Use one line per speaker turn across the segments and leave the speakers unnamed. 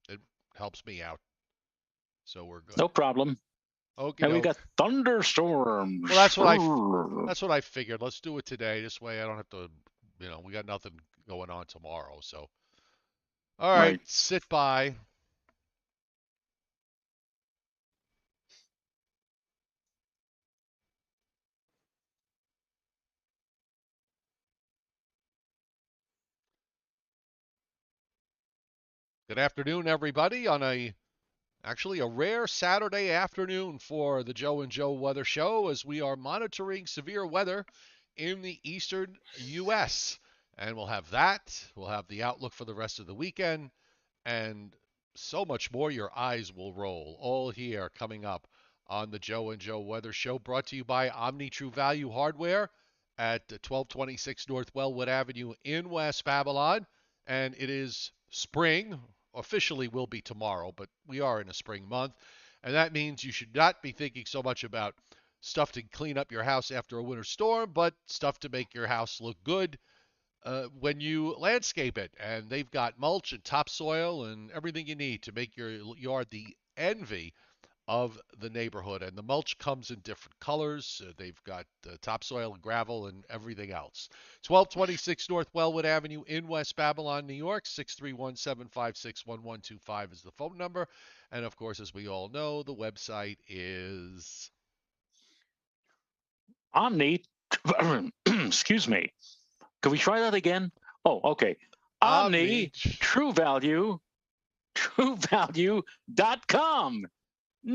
It helps me out, so we're good.
No problem.
Okay,
And we got thunderstorms.
well, that's what I figured. Let's do it today. This way, I don't have to. We got nothing going on tomorrow. So, all right,
Right.
sit by. Good afternoon, everybody. Actually a rare Saturday afternoon for the Joe and Joe Weather Show, as we are monitoring severe weather in the eastern U.S. And we'll have that. We'll have the outlook for the rest of the weekend, and so much more. Your eyes will roll. All here coming up on the Joe and Joe Weather Show, brought to you by Omni True Value Hardware at 1226 North Wellwood Avenue in West Babylon. And it is spring. Officially will be tomorrow, but we are in a spring month. And that means you should not be thinking so much about stuff to clean up your house after a winter storm, but stuff to make your house look good when you landscape it. And they've got mulch and topsoil and everything you need to make your yard the envy of the neighborhood. And the mulch comes in different colors. They've got topsoil and gravel and everything else. 1226 North Wellwood Avenue in West Babylon, New York. 631-756-1125 is the phone number. And of course, as we all know, the website is
Omni. Excuse me. Can we try that again? Oh, okay. Omni True Value, TrueValue.com.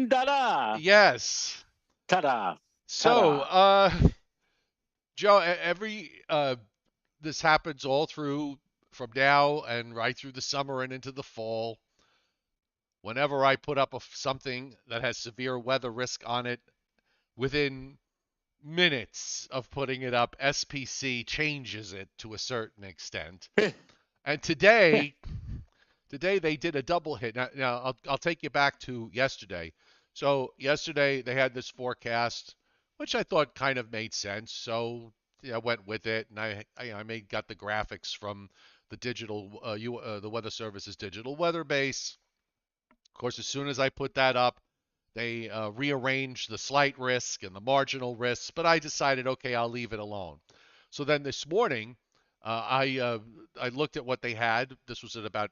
Da-da.
Yes.
Ta-da.
So, Joe, this happens all through from now and right through the summer and into the fall. Whenever I put up something that has severe weather risk on it, within minutes of putting it up, SPC changes it to a certain extent. And today they did a double hit. Now I'll take you back to yesterday. So yesterday they had this forecast, which I thought kind of made sense. So I went with it, and I got the graphics from the the Weather Service's digital weather base. Of course, as soon as I put that up, they rearranged the slight risk and the marginal risks, but I decided, okay, I'll leave it alone. So then this morning, I looked at what they had. This was at about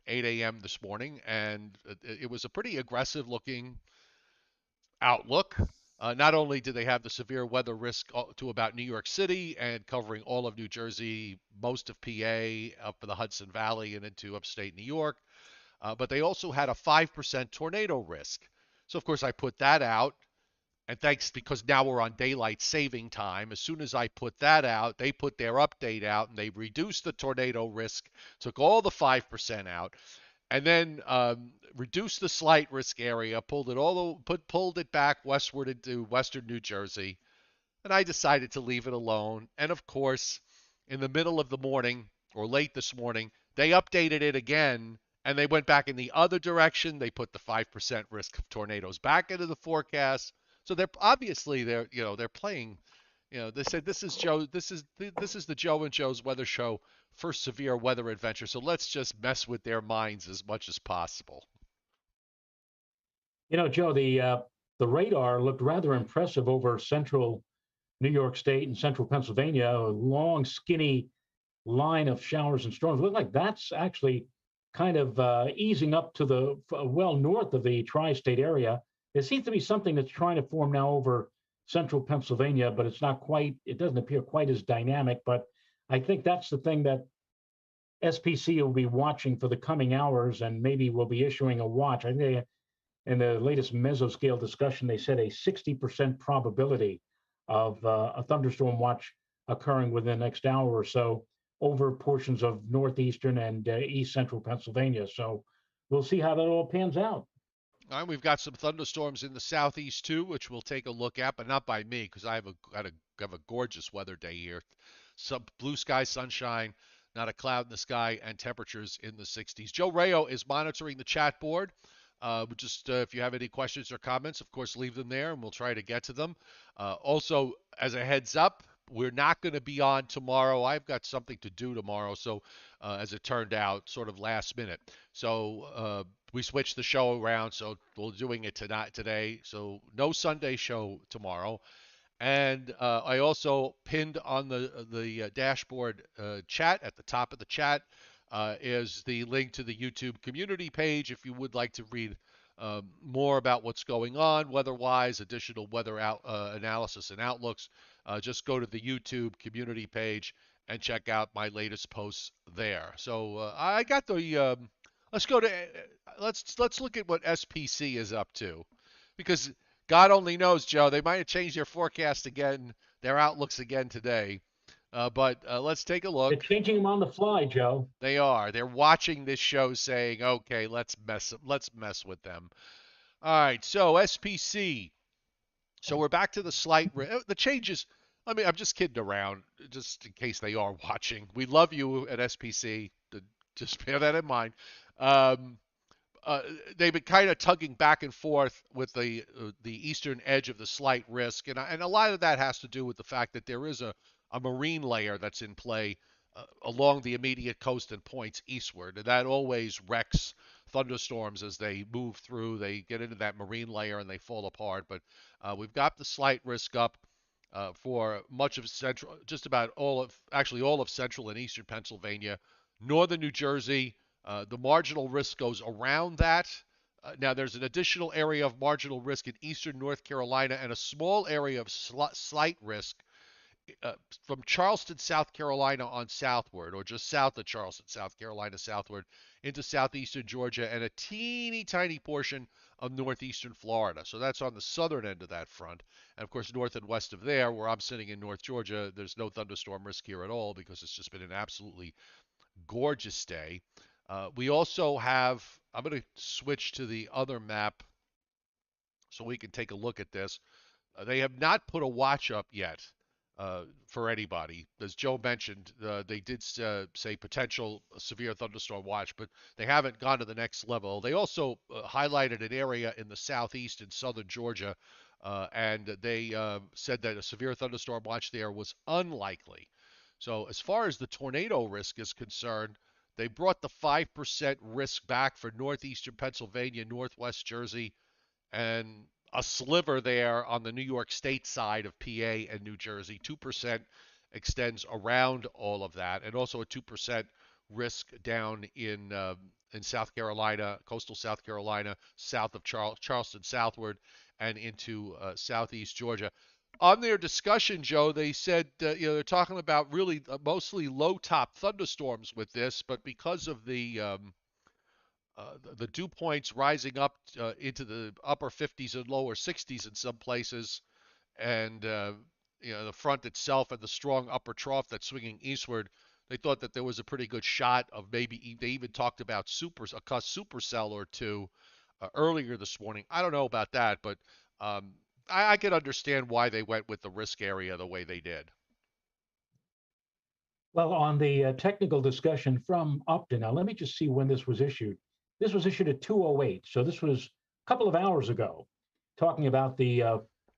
8 a.m. this morning, and it was a pretty aggressive looking outlook. Not only did they have the severe weather risk to about New York City and covering all of New Jersey, most of PA, up in the Hudson Valley and into upstate New York, but they also had a 5% tornado risk. So, of course, I put that out. And thanks, because now we're on daylight saving time. As soon as I put that out, they put their update out, and they reduced the tornado risk, took all the 5% out, and then reduced the slight risk area, pulled it back westward into western New Jersey. And I decided to leave it alone. And of course, in the middle of the morning or late this morning, they updated it again, and they went back in the other direction. They put the 5% risk of tornadoes back into the forecast. So they're playing. They said this is the Joe and Joe's weather show first severe weather adventure. So let's just mess with their minds as much as possible.
Joe, the radar looked rather impressive over central New York State and central Pennsylvania. A long, skinny line of showers and storms. Looked like that's actually kind of easing up to the well north of the tri-state area. It seems to be something that's trying to form now over central Pennsylvania, but it doesn't appear quite as dynamic. But I think that's the thing that SPC will be watching for the coming hours, and maybe will be issuing a watch. I think in the latest mesoscale discussion, they said a 60% probability of a thunderstorm watch occurring within the next hour or so over portions of northeastern and east central Pennsylvania. So we'll see how that all pans out.
All right, we've got some thunderstorms in the southeast too, which we'll take a look at, but not by me, because I have a gorgeous weather day here. Some blue sky, sunshine, not a cloud in the sky, and temperatures in the 60s. Joe Rayo is monitoring the chat board. If you have any questions or comments, of course, leave them there, and we'll try to get to them. Also, as a heads up, We're not going to be on tomorrow. I've got something to do tomorrow, so as it turned out, sort of last minute. So we switched the show around, so we're doing it tonight today. So no Sunday show tomorrow. And I also pinned on the dashboard chat at the top of the chat is the link to the YouTube community page if you would like to read more about what's going on weather-wise, additional weather analysis and outlooks. Just go to the YouTube community page and check out my latest posts there. So I got the. Let's go to. Let's look at what SPC is up to, because God only knows, Joe. They might have changed their forecast again, their outlooks again today. But let's take a
They're
look.
changing them on the fly, Joe.
They are. They're watching this show, saying, "Okay, let's mess with them." All right. So SPC. So we're back to the changes. I mean, I'm just kidding around, just in case they are watching. We love you at SPC. Just bear that in mind. Um, they've been kind of tugging back and forth with the eastern edge of the slight risk, and a lot of that has to do with the fact that there is a marine layer that's in play along the immediate coast and points eastward, and that always wrecks thunderstorms as they move through. They get into that marine layer and they fall apart. But we've got the slight risk up for much of central, just about all of central and eastern Pennsylvania, northern New Jersey. The marginal risk goes around that. Now, there's an additional area of marginal risk in eastern North Carolina and a small area of slight risk uh, from Charleston, South Carolina on southward, or just south of Charleston, South Carolina southward, into southeastern Georgia, and a teeny tiny portion of northeastern Florida. So that's on the southern end of that front. And of course, north and west of there, where I'm sitting in North Georgia, there's no thunderstorm risk here at all because it's just been an absolutely gorgeous day. We also have, I'm going to switch to the other map so we can take a look at this. They have not put a watch up yet for anybody. As Joe mentioned, they did say potential severe thunderstorm watch, but they haven't gone to the next level. They also highlighted an area in the southeast and southern Georgia, and they said that a severe thunderstorm watch there was unlikely. So as far as the tornado risk is concerned, they brought the 5% risk back for northeastern Pennsylvania, northwest Jersey, and a sliver there on the New York State side of PA and New Jersey. 2% extends around all of that, and also a 2% risk down in South Carolina, coastal South Carolina, south of Charleston southward, and into southeast Georgia. On their discussion, Joe, they said they're talking about really mostly low top thunderstorms with this, but because of the dew points rising up into the upper 50s and lower 60s in some places, and the front itself and the strong upper trough that's swinging eastward, they thought that there was a pretty good shot of maybe they even talked about a supercell or two earlier this morning. I don't know about that, but I can understand why they went with the risk area the way they did.
Well, on the technical discussion from Upton, now let me just see when this was issued. This was issued at 2:08, so this was a couple of hours ago, talking about the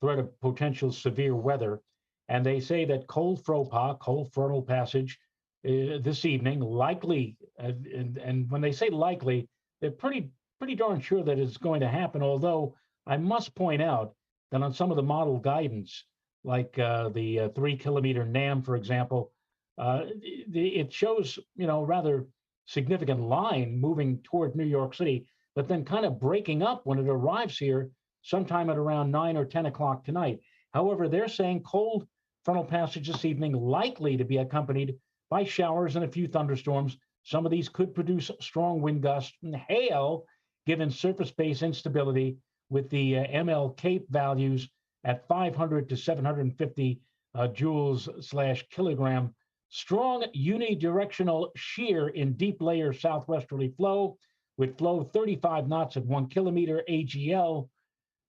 threat of potential severe weather. And they say that cold frontal passage, this evening, likely, and when they say likely, they're pretty darn sure that it's going to happen. Although I must point out that on some of the model guidance, like the 3 kilometer NAM, for example, it shows, rather significant line moving toward New York City, but then kind of breaking up when it arrives here sometime at around 9 or 10 o'clock tonight. However, they're saying cold frontal passage this evening likely to be accompanied by showers and a few thunderstorms. Some of these could produce strong wind gusts and hail, given surface-based instability with the ML Cape values at 500 to 750 joules/kilogram. Strong unidirectional shear in deep layer southwesterly flow with flow 35 knots at 1 kilometer AGL.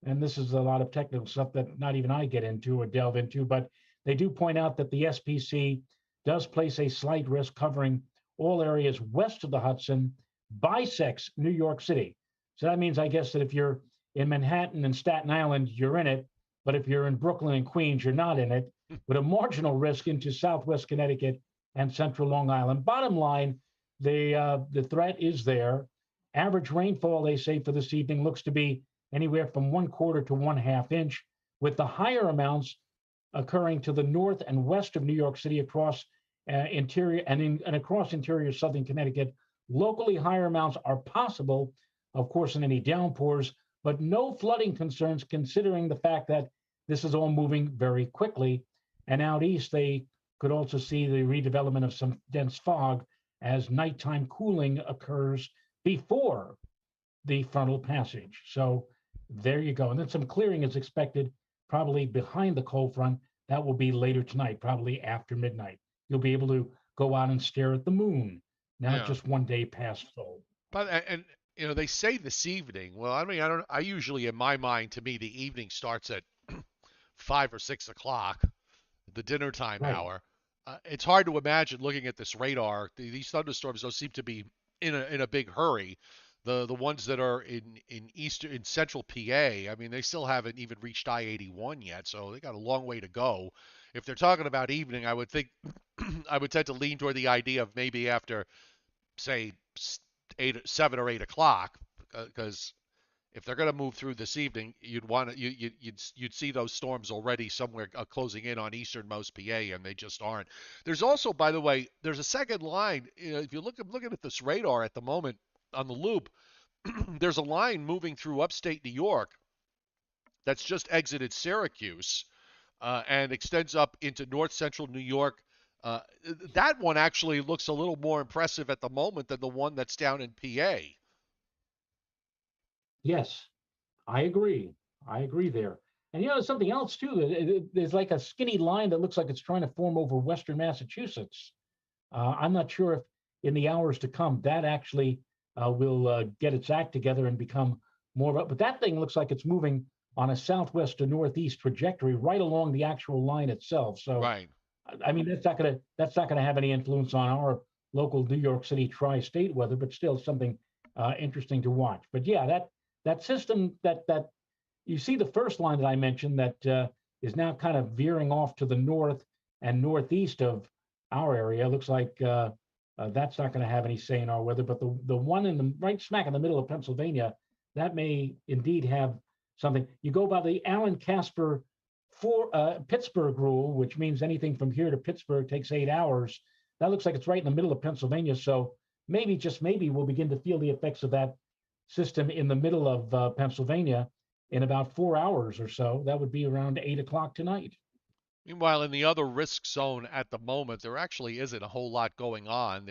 And this is a lot of technical stuff that not even I get into or delve into, but they do point out that the SPC does place a slight risk covering all areas west of the Hudson, bisects New York City. So that means, I guess, that if you're in Manhattan and Staten Island, you're in it, but if you're in Brooklyn and Queens, you're not in it. with a marginal risk into southwest Connecticut and central Long Island. Bottom line, the threat is there. Average rainfall, they say, for this evening looks to be anywhere from 1/4 to 1/2 inch, with the higher amounts occurring to the north and west of New York City, across interior and across interior southern Connecticut. Locally, higher amounts are possible, of course, in any downpours, but no flooding concerns, considering the fact that this is all moving very quickly. And out east, they could also see the redevelopment of some dense fog as nighttime cooling occurs before the frontal passage. So there you go. And then some clearing is expected probably behind the cold front. That will be later tonight, probably after midnight. You'll be able to go out and stare at the moon, now
Yeah.
just one day past full.
But and they say this evening. Well, I mean, I don't. I usually, in my mind, to me, the evening starts at 5 or 6 o'clock, the dinner time
Right.
hour. It's hard to imagine looking at this radar. These thunderstorms don't seem to be in a big hurry. The ones that are in central PA, I mean, they still haven't even reached I-81 yet, so they got a long way to go. If they're talking about evening, I would think I would tend to lean toward the idea of maybe after, say, 7 or 8 o'clock, because if they're going to move through this evening, you'd see those storms already somewhere closing in on easternmost PA, and they just aren't. There's also, by the way, there's a second line. If you looking at this radar at the moment on the loop, there's a line moving through upstate New York that's just exited Syracuse, and extends up into north central New York. Uh, that one actually looks a little more impressive at the moment than the one that's down in PA.
Yes, I agree. I agree there. And there's something else too. There's like a skinny line that looks like it's trying to form over western Massachusetts. I'm not sure if in the hours to come that actually will get its act together and become more of a, but that thing looks like it's moving on a southwest to northeast trajectory right along the actual line itself. So,
Right.
I mean, that's not gonna have any influence on our local New York City tri-state weather, but still something interesting to watch. But yeah, that system that you see, the first line that I mentioned that is now kind of veering off to the north and northeast of our area. Looks like that's not going to have any say in our weather. But the one in the right smack in the middle of Pennsylvania, that may indeed have something. You go by the Alan Casper for Pittsburgh rule, which means anything from here to Pittsburgh takes 8 hours. That looks like it's right in the middle of Pennsylvania. So maybe, just maybe, we'll begin to feel the effects of that system in the middle of Pennsylvania in about 4 hours or so. That would be around 8 o'clock tonight.
Meanwhile, in the other risk zone at the moment, there actually isn't a whole lot going on.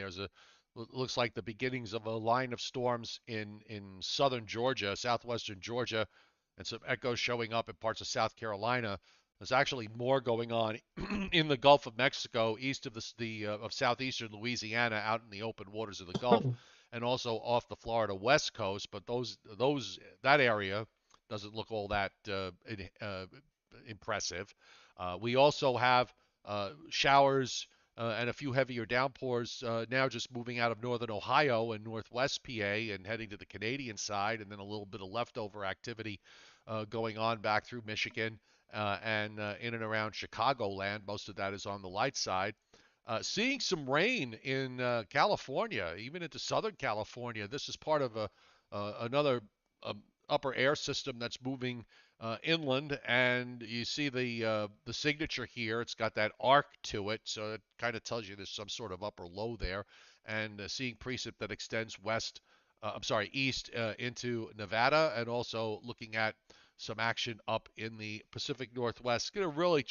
Looks like the beginnings of a line of storms in southern Georgia, southwestern Georgia, and some echoes showing up in parts of South Carolina. There's actually more going on in the Gulf of Mexico, east of of southeastern Louisiana, out in the open waters of the Gulf, and also off the Florida west coast. But that area doesn't look all that impressive. We also have showers and a few heavier downpours now just moving out of northern Ohio and northwest PA and heading to the Canadian side, and then a little bit of leftover activity going on back through Michigan and in and around Chicagoland. Most of that is on the light side. Seeing some rain in California, even into Southern California. This is part of another upper air system that's moving inland, and you see the signature here. It's got that arc to it, so it kind of tells you there's some sort of upper low there. And seeing precip that extends east into Nevada, and also looking at some action up in the Pacific Northwest. Get a really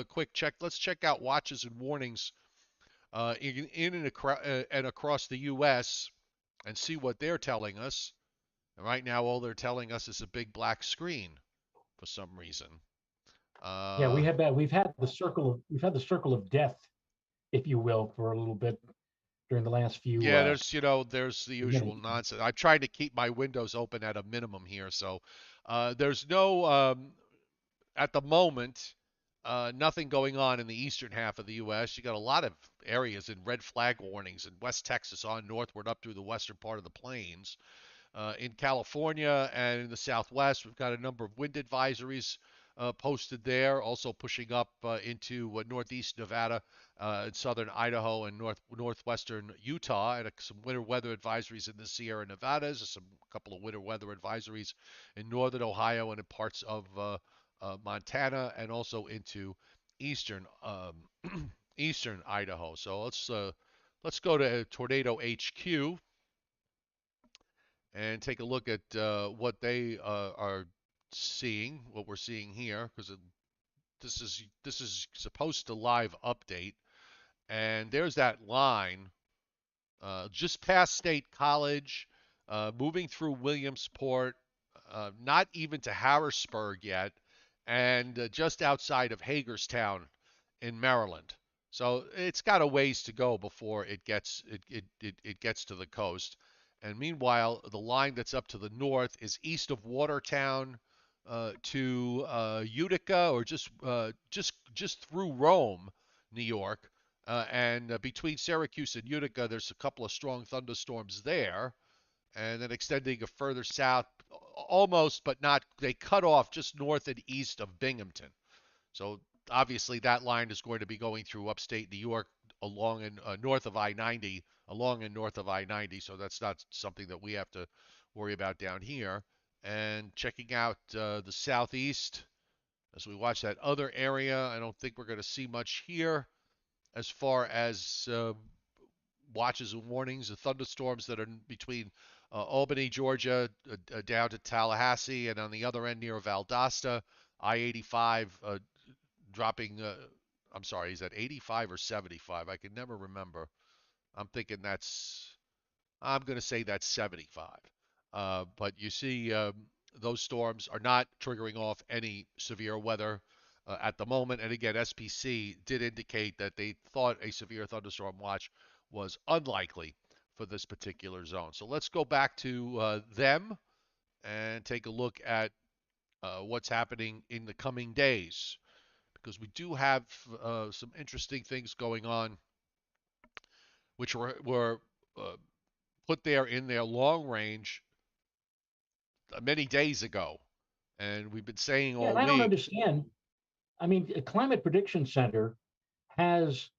quick check. Let's check out watches and warnings and across the U.S. and see what they're telling us. And right now, all they're telling us is a big black screen for some reason.
Yeah, we have that. We've had the circle of death, if you will, for a little bit during the last few
Yeah, there's the usual
minutes.
nonsense. I'm trying to keep my windows open at a minimum here, so there's no at the moment nothing going on in the eastern half of the U.S. You got a lot of areas in red flag warnings in West Texas on northward up through the western part of the plains. In California and in the Southwest, we've got a number of wind advisories posted there, also pushing up into northeast Nevada, and southern Idaho, and northwestern Utah, and some winter weather advisories in the Sierra Nevadas, some couple of winter weather advisories in northern Ohio and in parts of Montana, and also into eastern eastern Idaho. So let's go to Tornado HQ and take a look at what they are seeing, what we're seeing here, because this is supposed to live update, and there's that line just past State College, moving through Williamsport, not even to Harrisburg yet, and just outside of Hagerstown in Maryland. So it's got a ways to go before it gets to the coast. And meanwhile, the line that's up to the north is east of Watertown to Utica, or just through Rome, New York, and between Syracuse and Utica, there's a couple of strong thunderstorms there, and then extending further south, almost but not. They cut off just north and east of Binghamton. So obviously that line is going to be going through upstate New York along and north of I-90, along and north of I-90. So that's not something that we have to worry about down here. And checking out the southeast as we watch that other area, I don't think we're going to see much here as far as watches and warnings of thunderstorms that are between Albany, Georgia, down to Tallahassee, and on the other end near Valdosta, I-85 dropping. I'm sorry, is that 85 or 75? I can never remember. I'm thinking I'm going to say that's 75. But you see, those storms are not triggering off any severe weather at the moment. And again, SPC did indicate that they thought a severe thunderstorm watch was unlikely for this particular zone. So let's go back to them and take a look at what's happening in the coming days, because we do have some interesting things going on, which were put there in their long range many days ago. And we've been saying
Yeah,
all
and I don't
week.
understand. I mean, a Climate Prediction Center has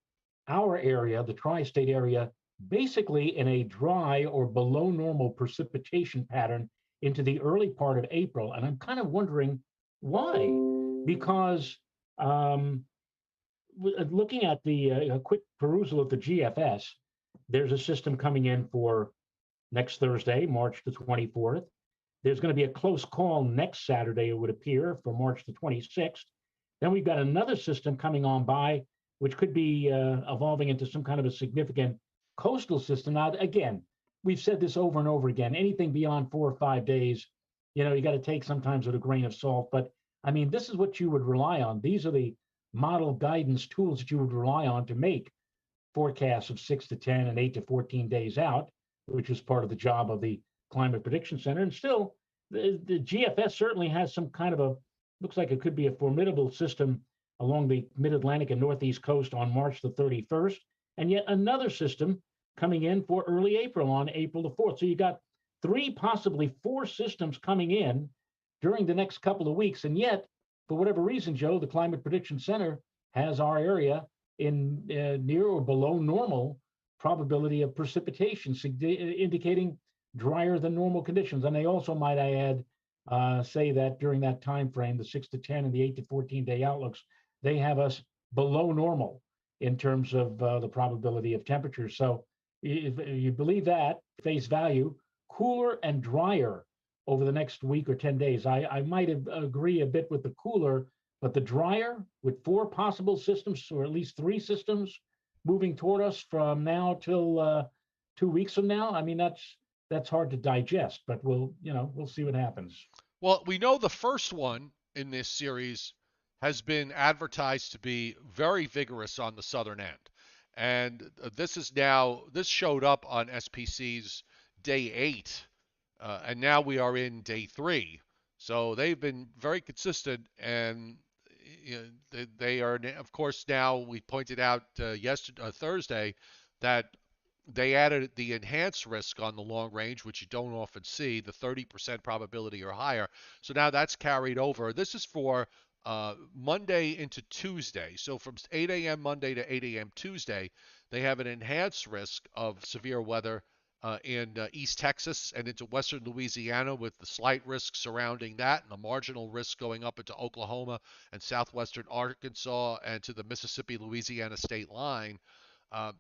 our area, the tri-state area, basically in a dry or below normal precipitation pattern into the early part of April. And I'm kind of wondering why. Because looking at the a quick perusal of the GFS, there's a system coming in for next Thursday, March the 24th. There's going to be a close call next Saturday, it would appear, for March the 26th. Then we've got another system coming on by, which could be evolving into some kind of a significant coastal system. Now, again, we've said this over and over again. Anything beyond 4 or 5 days, you got to take sometimes with a grain of salt. But I mean, this is what you would rely on. These are the model guidance tools that you would rely on to make forecasts of 6 to 10 and 8 to 14 days out, which is part of the job of the Climate Prediction Center. And still, the GFS certainly has some kind of looks like it could be a formidable system along the mid-Atlantic and northeast coast on March the 31st, and yet another system coming in for early April on April the 4th. So you got 3, possibly 4 systems coming in during the next couple of weeks. And yet, for whatever reason, Joe, the Climate Prediction Center has our area in near or below normal probability of precipitation, indicating drier than normal conditions. And they also, might I add, say that during that time frame, the 6 to 10 and the 8 to 14 day outlooks, they have us below normal in terms of the probability of temperatures. So if you believe that, face value, cooler and drier over the next week or 10 days. I might agree a bit with the cooler, but the drier, with 4 possible systems, or at least 3 systems moving toward us from now till 2 weeks from now. I mean, that's hard to digest, but we'll see what happens.
Well, we know the first one in this series has been advertised to be very vigorous on the southern end. And this showed up on SPC's day 8, and now we are in day 3. So they've been very consistent, and they are, of course, now we pointed out Thursday that they added the enhanced risk on the long range, which you don't often see, the 30% probability or higher. So now that's carried over. This is for Monday into Tuesday. So from 8 a.m. Monday to 8 a.m. Tuesday, they have an enhanced risk of severe weather in East Texas and into western Louisiana, with the slight risk surrounding that and the marginal risk going up into Oklahoma and southwestern Arkansas and to the Mississippi-Louisiana state line. Uh,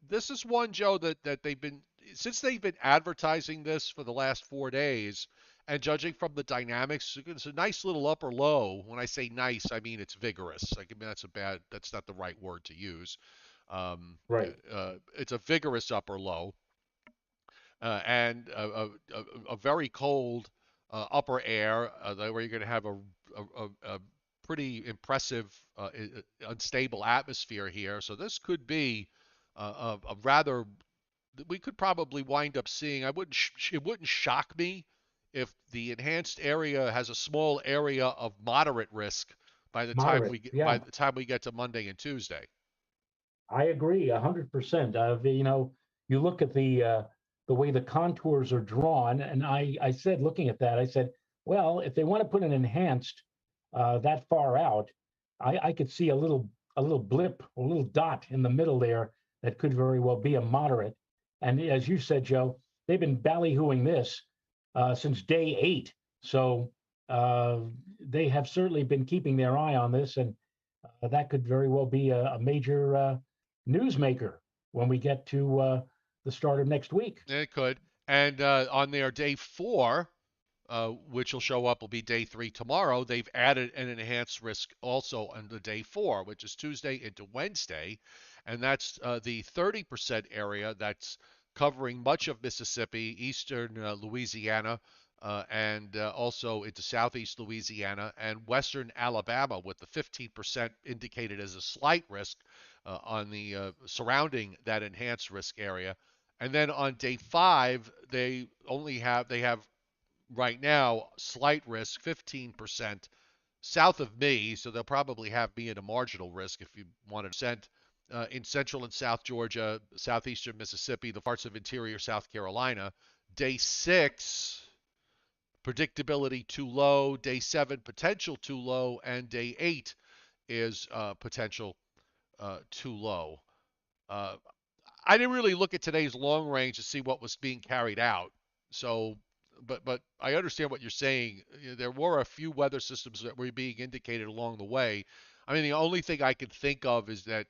this is one, Joe, that they've been, since they've been advertising this for the last 4 days, and judging from the dynamics, it's a nice little upper low. When I say nice, I mean it's vigorous. Like, I mean, that's not the right word to use. Um,
Right.
it's a vigorous upper low, and a very cold upper air, where you're going to have a pretty impressive unstable atmosphere here. So this could be a rather, we could probably wind up seeing. It wouldn't shock me if the enhanced area has a small area of moderate risk
Moderate.
by
Yeah,
the time we get to Monday and Tuesday.
I agree 100%. You look at the way the contours are drawn, and I said, looking at that, I said, well, if they want to put an enhanced that far out, I could see a little blip, a little dot in the middle there that could very well be a moderate. And as you said, Joe, they've been ballyhooing this since day 8, so uh, they have certainly been keeping their eye on this, and that could very well be a major newsmaker when we get to the start of next week.
It could. And on their day 4, which will show up, will be day 3 tomorrow. They've added an enhanced risk also on the day 4, which is Tuesday into Wednesday, and that's the 30% area that's covering much of Mississippi, eastern Louisiana, and also into southeast Louisiana and western Alabama, with the 15% indicated as a slight risk on the surrounding that enhanced risk area. And then on day 5, they have right now slight risk, 15% south of me, so they'll probably have me at a marginal risk if you wanted to send in central and south Georgia, southeastern Mississippi, the parts of interior South Carolina. Day 6, predictability too low. Day 7, potential too low. And day 8 is potential too low. Uh, I didn't really look at today's long range to see what was being carried out. So, but I understand what you're saying. There were a few weather systems that were being indicated along the way. I mean, the only thing I can think of is that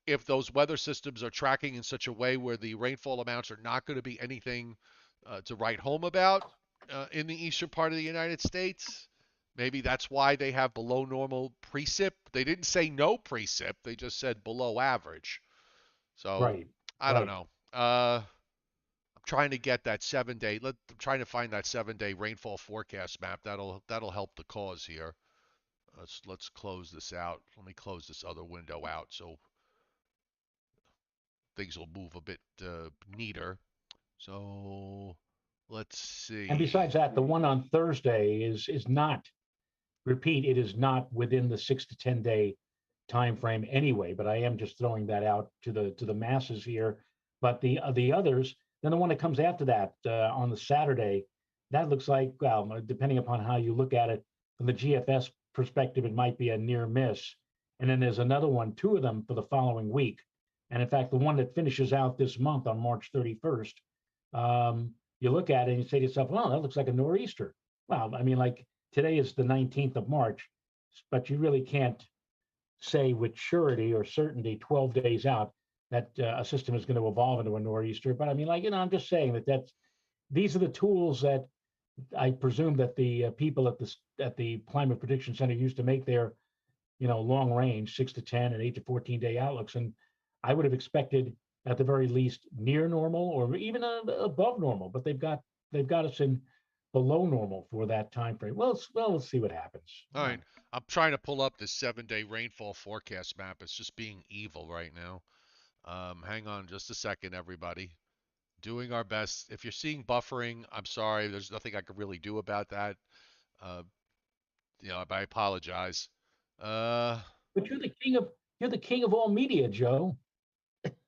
if those weather systems are tracking in such a way where the rainfall amounts are not going to be anything to write home about in the eastern part of the United States, maybe that's why they have below normal precip. They didn't say no precip, they just said below average. So
Right,
I don't
right.
know. I'm trying to get that 7 day. I'm trying to find that 7 day rainfall forecast map. That'll help the cause here. Let's close this out. Let me close this other window out so things will move a bit neater. So let's
And
see.
besides that, the one on Thursday is not, repeat, it is not within the 6 to 10 day time frame anyway. But I am just throwing that out to the masses here. But the others, then the one that comes after that on the Saturday, that looks like, well, depending upon how you look at it from the GFS perspective, it might be a near miss. And then there's another one, two of them for the following week. And in fact, the one that finishes out this month on March 31st, you look at it and you say to yourself, well, that looks like a nor'easter. Well, I mean, like today is the 19th of March, but you really can't say with surety or certainty 12 days out that a system is going to evolve into a nor'easter. But I mean, like, I'm just saying that these are the tools that I presume that the people at the Climate Prediction Center used to make their, long range 6 to 10 and 8 to 14 day outlooks. And I would have expected at the very least near normal or even above normal, but they've got us in below normal for that time frame. Well, let's see what happens.
All right. I'm trying to pull up this 7 day rainfall forecast map. It's just being evil right now. Hang on just a second, everybody. Doing our best. If you're seeing buffering, I'm sorry. There's nothing I can really do about that. Uh, I apologize. Uh,
But you're the king of all media, Joe.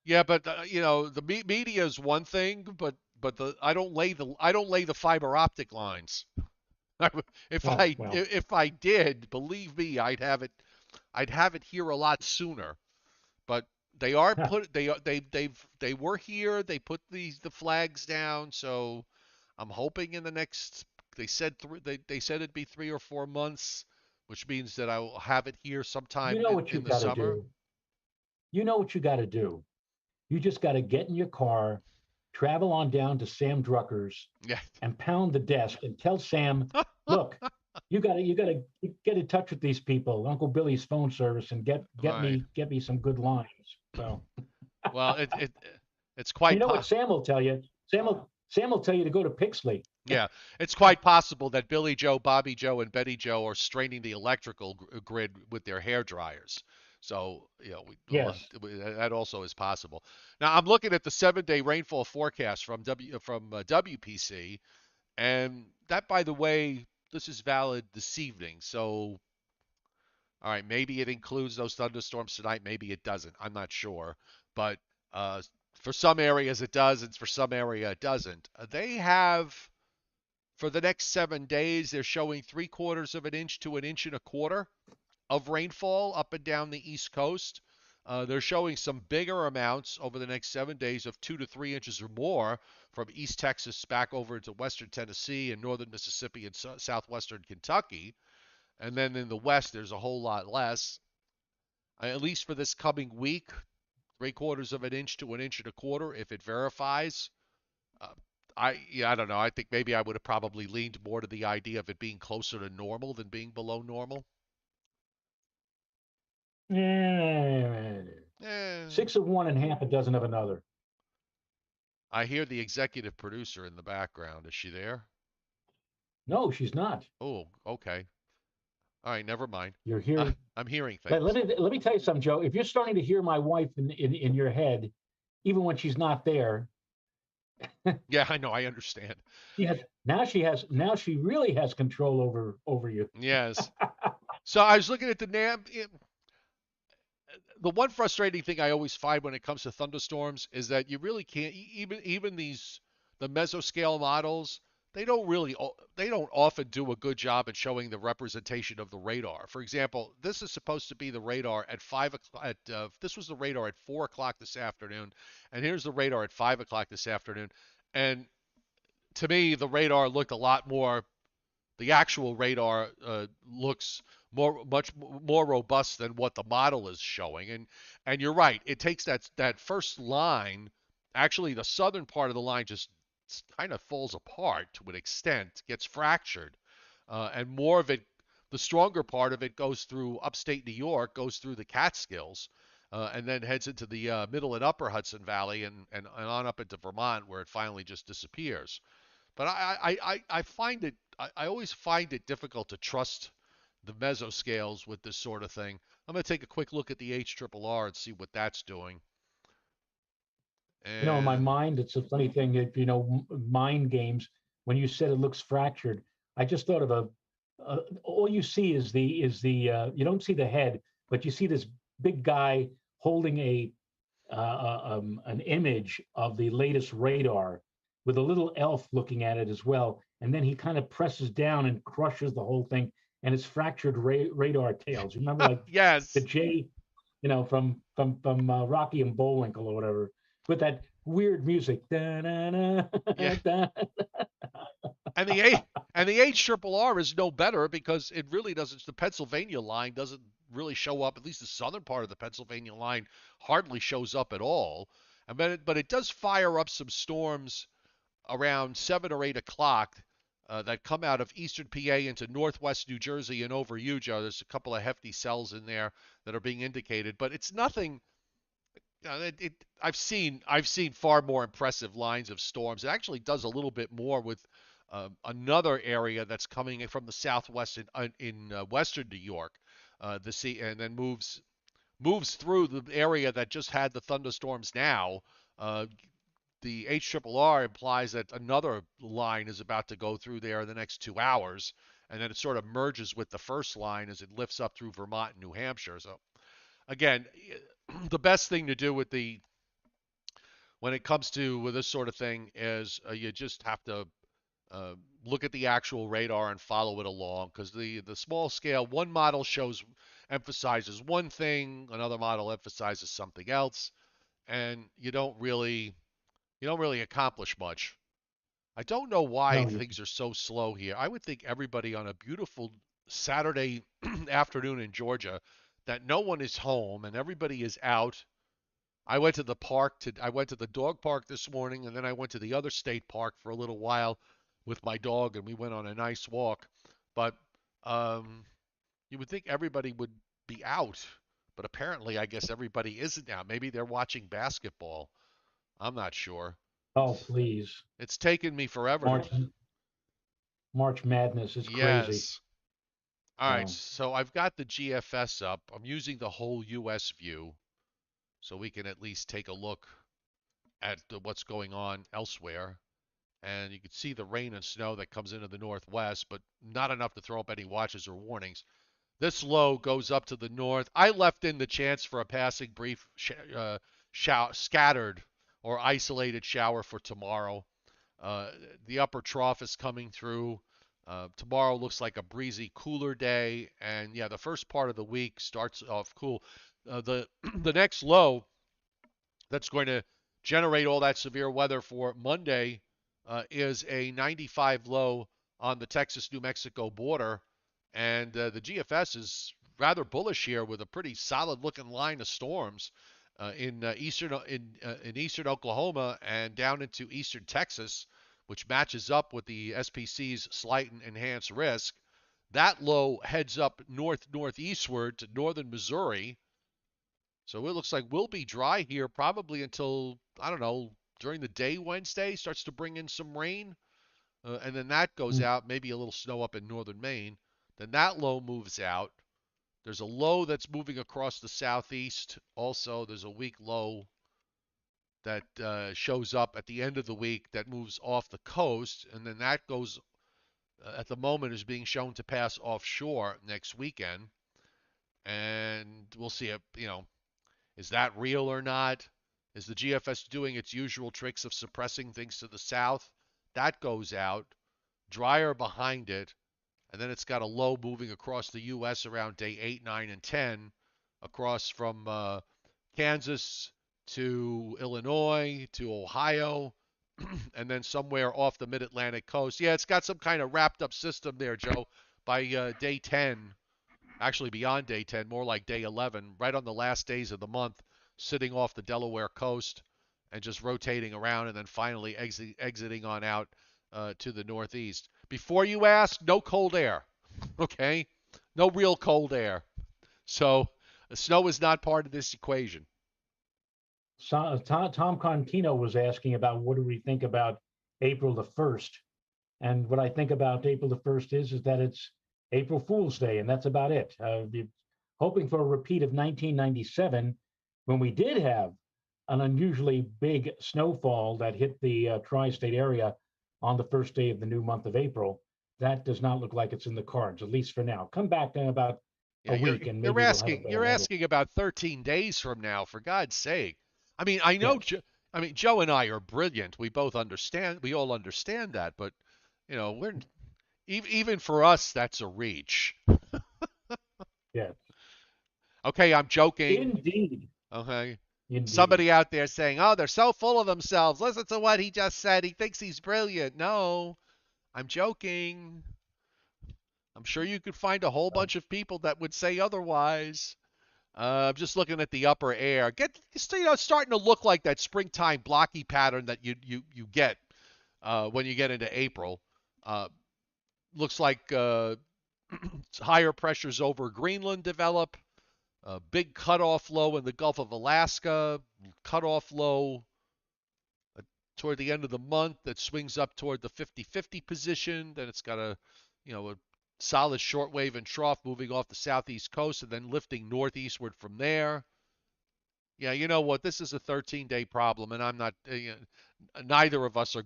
yeah, but the media is one thing, but the I don't lay the fiber optic lines. If
Oh,
I
well,
if I did, believe me, I'd have it here a lot sooner. But they are put they were here. They put the flags down. So I'm hoping in the next. They said it'd be 3 or 4 months, which means that I will have it here
you
sometime
know what you
in the
got to
summer.
do. You know what you got to do. You just got to get in your car, travel on down to Sam Drucker's,
Yeah.
and pound the desk and tell Sam, look, you got to get in touch with these people, Uncle Billy's phone service, and get get
Right.
me get me some good lines. So
Well, it's
you
quite
know what Sam will tell you. Sam will tell you to go to Pixley.
yeah, it's quite possible that Billy Joe, Bobby Joe, and Betty Joe are straining the electrical grid with their hair dryers. So,
Yes.
that also is possible. Now, I'm looking at the 7-day rainfall forecast from WPC, and that, by the way, this is valid this evening. So, all right, maybe it includes those thunderstorms tonight, maybe it doesn't. I'm not sure, but uh, for some areas it does, and for some area it doesn't. They have for the next 7 days, they're showing 3/4 of an inch to an inch and a quarter of rainfall up and down the East Coast. They're showing some bigger amounts over the next 7 days of 2 to 3 inches or more from East Texas back over into Western Tennessee and Northern Mississippi and Southwestern Kentucky. And then in the West, there's a whole lot less. At least for this coming week, 3/4 of an inch to an inch and a quarter if it verifies. Uh, I don't know. I think maybe I would have probably leaned more to the idea of it being closer to normal than being below normal.
Eh,
Eh,
six of one and half a dozen of another.
I hear the executive producer in the background. Is she there?
No, she's not.
Oh, okay. All right, never mind.
You're hearing.
I'm hearing
Let
things.
me tell you something, Joe. If you're starting to hear my wife in your head, even when she's not there,
Yeah, I know. I understand.
now she really has control over you.
Yes. So I was looking at the NAM. The one frustrating thing I always find when it comes to thunderstorms is that you really can't even the mesoscale models they don't often do a good job at showing the representation of the radar. For example, this is supposed to be the radar at 5 o'clock. This was the radar at 4 o'clock this afternoon, and here's the radar at 5 o'clock this afternoon. And to me, the radar looked a lot more the actual radar looks much more robust than what the model is showing. And you're right. It takes that first line. Actually, the southern part of the line just kind of falls apart to an extent, gets fractured, and more of it. The stronger part of it goes through upstate New York, goes through the Catskills, and then heads into the middle and upper Hudson Valley and on up into Vermont, where it finally just disappears. But I find I always find it difficult to trust the mesoscales with this sort of thing. I'm going to take a quick look at the HRRR and see what that's doing.
In my
And
mind, it's a funny thing. If mind games. When you said it looks fractured, I just thought of all you see is the you don't see the head, but you see this big guy holding an image of the latest radar with a little elf looking at it as well. And then he kind of presses down and crushes the whole thing, and it's fractured radar tails. You remember, like the
yes,
J, from Rocky and Bullwinkle or whatever, with that weird music. Da-na-na,
yeah,
da.
and the HRRR is no better because it really doesn't. The Pennsylvania line doesn't really show up. At least the southern part of the Pennsylvania line hardly shows up at all. But it does fire up some storms around 7 or 8 o'clock that come out of eastern PA into northwest New Jersey and over Utah. There's a couple of hefty cells in there that are being indicated, but it's nothing. I've seen far more impressive lines of storms. It actually does a little bit more with another area that's coming from the southwest in western New York, the sea, and then moves through the area that just had the thunderstorms now. Uh, the HRRR implies that another line is about to go through there in the next 2 hours, and then it sort of merges with the first line as it lifts up through Vermont and New Hampshire. So again, the best thing to do when it comes to this sort of thing is you just have to look at the actual radar and follow it along, because the small scale, one model emphasizes one thing, another model emphasizes something else, and you don't really accomplish much. I don't know why
No,
things are so slow here. I would think everybody on a beautiful Saturday afternoon in Georgia, that no one is home and everybody is out. I went to the dog park this morning, and then I went to the other state park for a little while with my dog, and we went on a nice walk. But um, you would think everybody would be out, but apparently, I guess everybody isn't out. Maybe they're watching basketball. I'm not sure.
oh please,
It's taken me forever to.
March March Madness is crazy.
Yes. All right,
Oh,
so I've got the GFS up. I'm using the whole U.S. view so we can at least take a look at what's going on elsewhere. And you can see the rain and snow that comes into the northwest, but not enough to throw up any watches or warnings. This low goes up to the north. I left in the chance for a passing brief scattered or isolated shower for tomorrow. Uh, the upper trough is coming through. Tomorrow looks like a breezy, cooler day, and yeah, the first part of the week starts off cool. The the next low that's going to generate all that severe weather for Monday is a 95 low on the Texas-New Mexico border, and the GFS is rather bullish here with a pretty solid-looking line of storms in eastern Oklahoma and down into eastern Texas, which matches up with the SPC's slight and enhanced risk. That low heads up northeastward to northern Missouri, so it looks like we'll be dry here probably until, I don't know, during the day Wednesday, starts to bring in some rain. And then that goes
mm,
out, maybe a little snow up in northern Maine. Then that low moves out. There's a low that's moving across the southeast. Also, there's a weak low that shows up at the end of the week that moves off the coast. And then that goes, at the moment, is being shown to pass offshore next weekend. And we'll see if, is that real or not? Is the GFS doing its usual tricks of suppressing things to the south? That goes out. Drier behind it. And then it's got a low moving across the U.S. around day 8, 9, and 10, across from Kansas to Illinois to Ohio, and then somewhere off the mid-Atlantic coast. Yeah, it's got some kind of wrapped up system there, Joe. By day 10, actually beyond day 10, more like day 11, right on the last days of the month, sitting off the Delaware coast and just rotating around and then finally exiting on out to the northeast. Before you ask, no cold air, okay? No real cold air. So snow is not part of this equation.
so, Tom Contino was asking about what do we think about April the 1st, and what I think about April the 1st is that it's April Fool's Day, and that's about it. Hoping for a repeat of 1997, when we did have an unusually big snowfall that hit the tri-state area on the first day of the new month of April. That does not look like it's in the cards, at least for now. Come back in about
Yeah,
a
you're
week, and
you're
maybe we'll have a
asking
better
you're
handle.
asking about 13 days from now, for God's sake. I mean, I know.
Yes.
I mean, Joe and I are brilliant. We both understand. We all understand that, but we're even for us, that's a reach.
Yes.
Okay, I'm joking.
Indeed.
Okay.
Indeed.
Somebody out there saying, "Oh, they're so full of themselves. Listen to what he just said. He thinks he's brilliant." No, I'm joking. I'm sure you could find a whole
Uh,
bunch of people that would say otherwise. I'm just looking at the upper air. Starting to look like that springtime blocky pattern that you get when you get into April. Uh, Looks like higher pressures over Greenland develop. A big cutoff low in the Gulf of Alaska. Cutoff low toward the end of the month that swings up toward the 50-50 position. Then it's got a solid shortwave and trough moving off the southeast coast and then lifting northeastward from there. Yeah, you know what? This is a 13-day problem, and I'm not. Neither of us are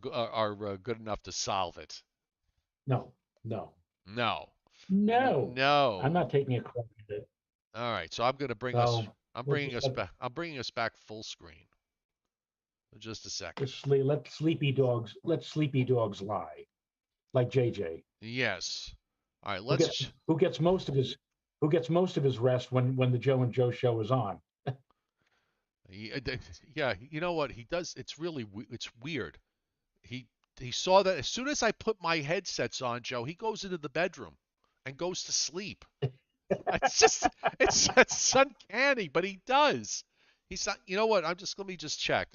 good enough to solve it.
no, no,
No,
no. I'm
no.
not taking a crack at it.
All right, so I'm going to bring us.
So
I'm
we'll
bringing
just
us back. I'm bringing us back full screen in just a second.
let sleepy dogs lie. like JJ,
Yes. All right,
who gets
let's.
who gets most of his who gets most of his rest when the Joe and Joe show is on.
Yeah, you know what he does? It's weird. He he saw that as soon as I put my headsets on, Joe, he goes into the bedroom and goes to sleep. It's just it's uncanny, but he does. He's not. You know what? Let me just check.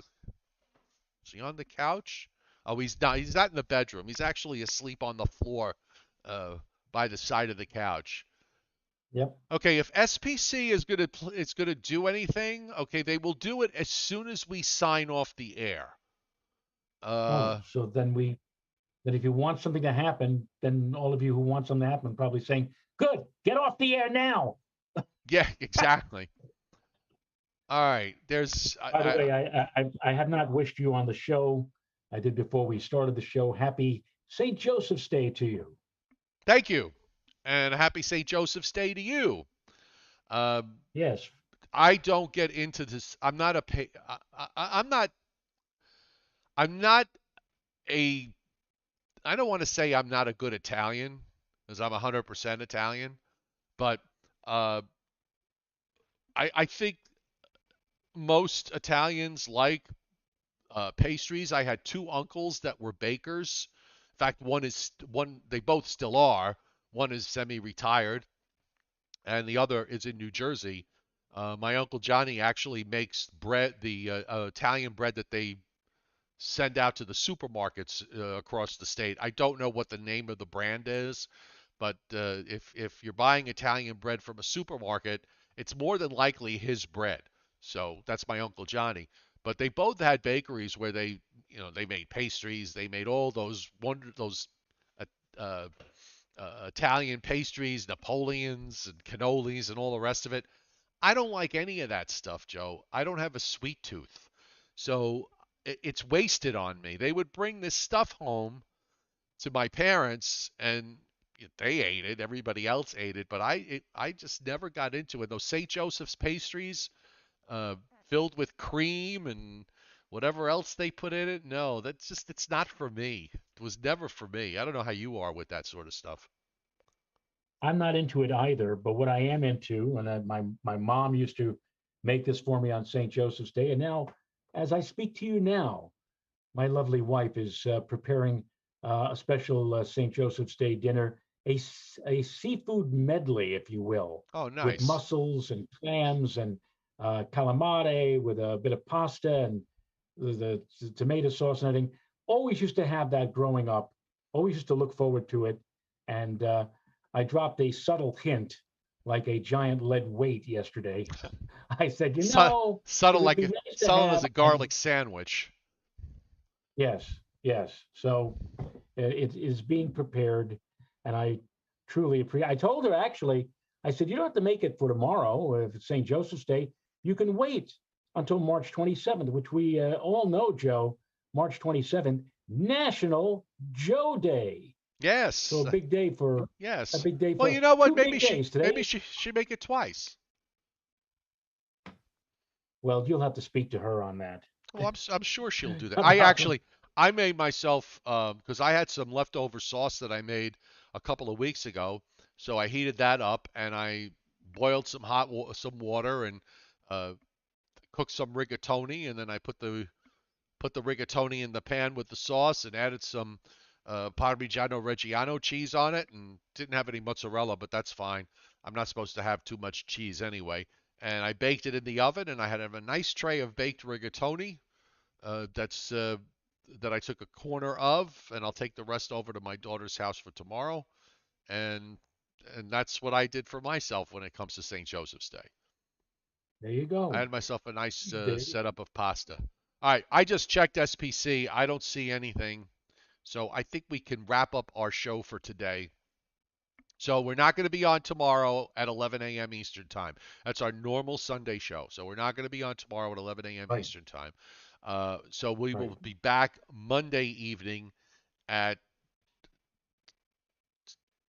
Is he on the couch? Oh, he's not. He's not in the bedroom. He's actually asleep on the floor, uh, by the side of the couch.
Yep.
Okay, if SPC is gonna do anything, okay, they will do it as soon as we sign off the air.
Oh,
Uh,
so then if you want something to happen, then all of you who want something to happen probably saying, "Good, get off the air now."
yeah, exactly. All right, there's
By the way, I have not wished you on the show. I did before we started the show. Happy St. Joseph's Day to you.
thank you, and happy St. Joseph's Day to you. Um,
Yes.
I don't get into this. I'm not. I'm not a. I don't want to say I'm not a good Italian because I'm 100% Italian, but uh, I think most Italians like pastries. I had two uncles that were bakers. In fact, one. They both still are. One is semi-retired, and the other is in New Jersey. My uncle Johnny actually makes bread, the Italian bread that they send out to the supermarkets across the state. I don't know what the name of the brand is, but if you're buying Italian bread from a supermarket, it's more than likely his bread. So that's my uncle Johnny. But they both had bakeries where they made pastries, they made all those uh, uh, Italian pastries, Napoleons and cannolis and all the rest of it. I don't like any of that stuff, Joe. I don't have a sweet tooth. So it's wasted on me. They would bring this stuff home to my parents and they ate it. Everybody else ate it, but I just never got into it. Those St. Joseph's pastries, uh, filled with cream and whatever else they put in it. No, it's not for me. It was never for me. I don't know how you are with that sort of stuff.
I'm not into it either, but what I am into, and my mom used to make this for me on St. Joseph's Day, and now, as I speak to you now, my lovely wife is preparing a special St. Joseph's Day dinner, a seafood medley, if you will,
Oh,
with
nice.
mussels and clams and calamari with a bit of pasta and the tomato sauce and everything. Always used to have that growing up. Always used to look forward to it. And I dropped a subtle hint, like a giant lead weight yesterday. I said,
Su-
it
subtle
would
like
be nice to
subtle
have.
as a
And
garlic sandwich.
yes, yes. So it is being prepared, and I truly appreciate. I told her actually. I said you don't have to make it for tomorrow. If it's St. Joseph's Day, you can wait until March 27th, which we all know, Joe. March 27th, National Joe Day. So
Yes.
a
Yes.
big day
Well,
for
you
us.
know what?
Two
Maybe
big
she
days
maybe
today.
she should make it twice.
Well, you'll have to speak to her on that.
Well, I'm sure she'll do that.
About
I made myself because I had some leftover sauce that I made a couple of weeks ago, so I heated that up and I boiled some water and uh, cooked some rigatoni, and then I put the rigatoni in the pan with the sauce and added some Parmigiano Reggiano cheese on it, and didn't have any mozzarella, but that's fine. I'm not supposed to have too much cheese anyway. And I baked it in the oven, and I had a nice tray of baked rigatoni that's that I took a corner of, and I'll take the rest over to my daughter's house for tomorrow. And and that's what I did for myself when it comes to St. Joseph's Day.
there you
I
go.
had myself a nice
There you
setup of pasta. All right, I just checked SPC. I don't see anything. So I think we can wrap up our show for today. So we're not going to be on tomorrow at 11 a.m. Eastern Time. That's our normal Sunday show. So we're not going to be on tomorrow at 11 a.m.
right,
Eastern Time. So we
right.
will be back Monday evening at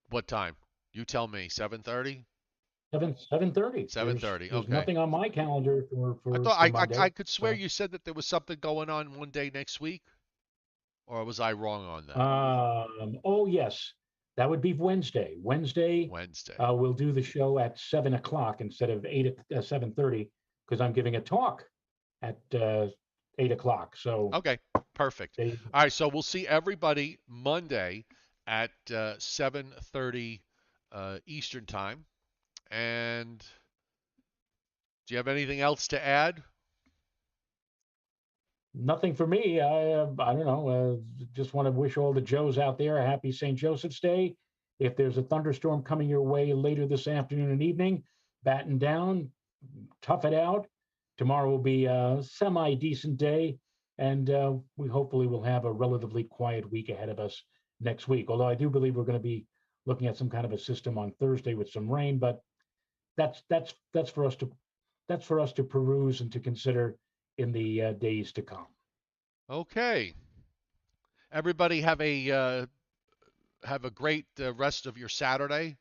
what time? You tell me. 7:30?
7:30. There's
7:30.
there's
Okay.
nothing on my calendar
I thought
for
I
Monday.
could swear
So
you said that there was something going on one day next week. Or was I wrong on that?
Oh, yes, that would be Wednesday. Wednesday,
Wednesday.
we'll do the show at 7 o'clock instead of 7:30 because I'm giving a talk at 8 o'clock. So
Okay, perfect.
they,
All right, so we'll see everybody Monday at 7:30 Eastern time. And do you have anything else to add?
nothing for me. I don't know. Just want to wish all the Joes out there a happy St. Joseph's Day. If there's a thunderstorm coming your way later this afternoon and evening, batten down, tough it out. Tomorrow will be a semi decent day, and we hopefully will have a relatively quiet week ahead of us next week. Although I do believe we're going to be looking at some kind of a system on Thursday with some rain, but that's for us to peruse and to consider in the days to come.
Okay. Everybody have a great rest of your Saturday,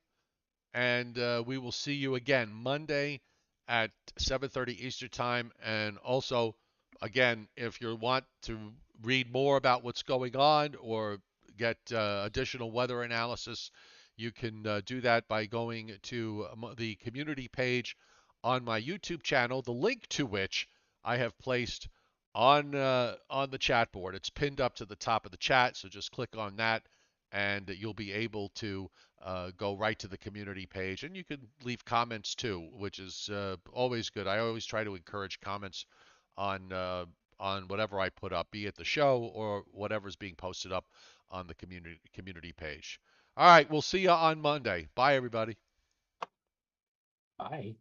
and we will see you again Monday at 7:30 Eastern Time. And also, again, if you want to read more about what's going on or get additional weather analysis, you can do that by going to the community page on my YouTube channel, the link to which I have placed on the chat board. It's pinned up to the top of the chat, so just click on that, and you'll be able to go right to the community page, and you can leave comments too, which is always good. I always try to encourage comments on whatever I put up, be it the show or whatever's being posted up on the community page. All right, we'll see you on Monday. Bye, everybody.
Bye.